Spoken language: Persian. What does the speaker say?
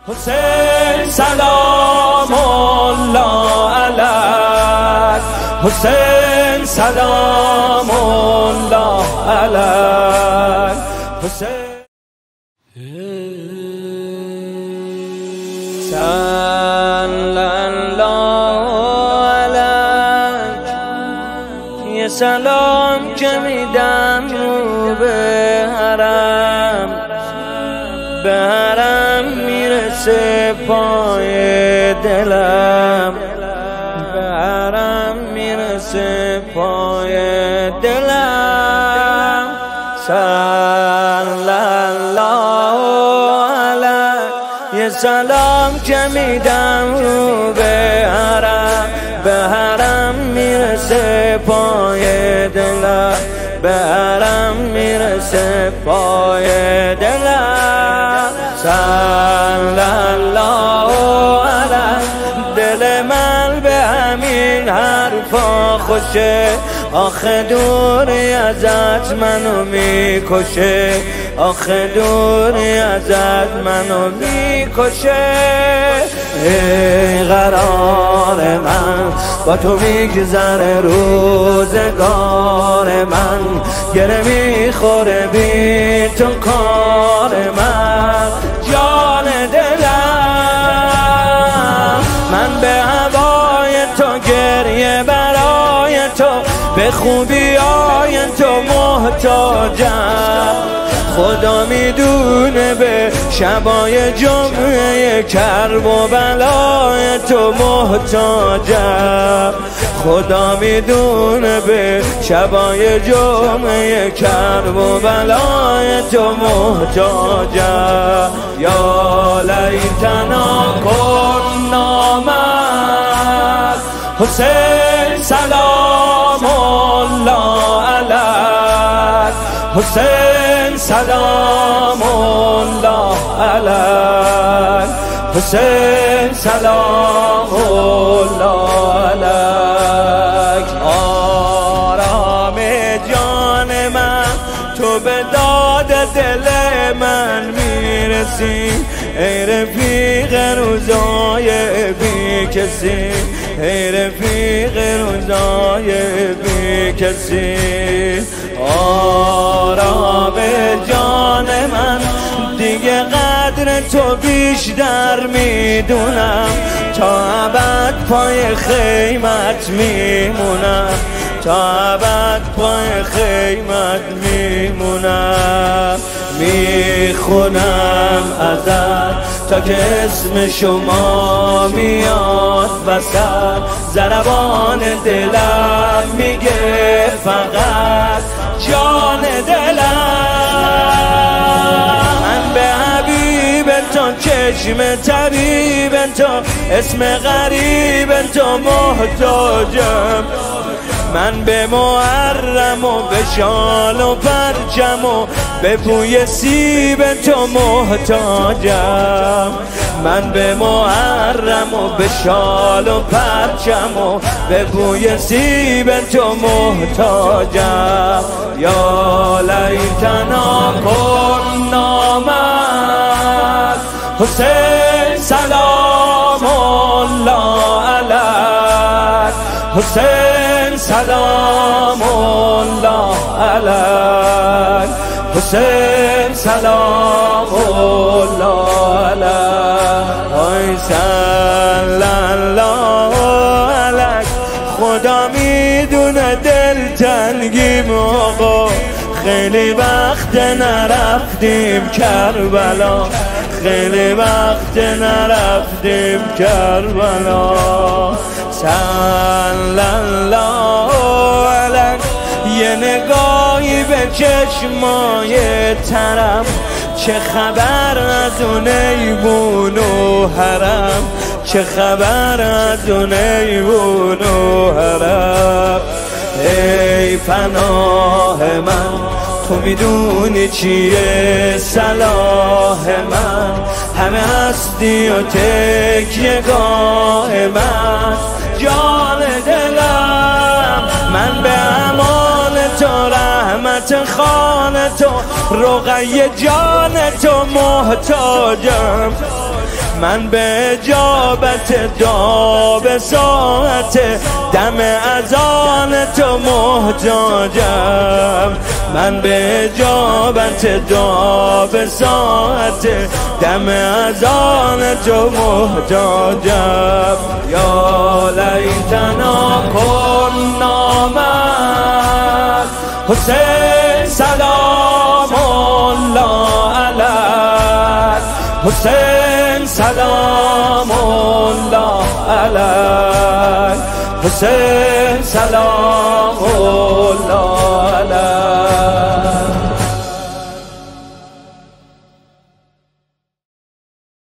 حسین سلام الله علیک، حسین سلام الله علیک، حسین صلی الله علیک. یه سلام که میدم رو به حرم، به حرم میرسه پای دلم، به حرم میرسه پای دلم. صلی الله علیک. یه سلام که میدم رو به حرم، به حرم میرسه پای دلم، به حرم میرسه پای دلم. صلی الله علیک. دل من به همین حرفا خوشه، آخه دوری ازت منو میکشه، آخه دوری ازت منو میکشه. ای قرار من با تو میگذره روزگار من، گره میخوره بی تو کار من. جان دلم من به هوای تو، گریه برای تو، به خوبیای تو محتاجم. خدا میدونه به شبای جمعه کرب و بلای تو محتاجم. خدا میدونه به شبای جمعه کرب و بلای تو محتاجم. یا لیتنا کنا معک، حسین سلام الله علیک، حسین سلام الله علیک، حسین سلام الله علیک. آرام جان من تو به داد دل من میرسی، ای رفیق روزای بی کسی، ای رفیق روزای بی کسی. آرام جان من دیگه قدر تو بیشتر میدونم، تا ابد پای خیمت میمونم، تا ابد پای خیمت میمونم. میخونم ازت تا که اسم شما میاد وسط، ضربان دلم میگه فقط جان دلم. من به حبیب تو، چشم طبیب تو، اسم غریب تو محتاجم. من به محرم و به شال و پرچم و به بوی سیب تو محتاجم. من به محرم و به شال و پرچم و به بوی سیب تو محتاجم. یا لیتنا کنا معک، حسین سلام الله علیک، حسین سلام الله علیک، حسین سلام الله علیک. ای صلی الله علیک. خدا میدونه دلتنگیم آقا، خیلی وقت نرفتیم کربلا، خیلی وقت نرفتیم کربلا. صلی الله علیک. یه نگاهی به چشمای ترم، چه خبر از اون ایوون و حرم، چه خبر از اون ایوون و حرم. ای پناه من تو میدونی چیه صلاح من، همه هستی و تکیه گاه من. جان دلم من به امان تو، رحمت خان تو، رقیه جان تو محتاجم. من به اجابت دعا به ساعت دم اذان تو محتاجم. من به اجابت دعا به ساعت دم اذان تو محتاجم. یا لیتنا کنا من حسین سلام الله علیک، حسین سلام الله علیک، حسین سلام الله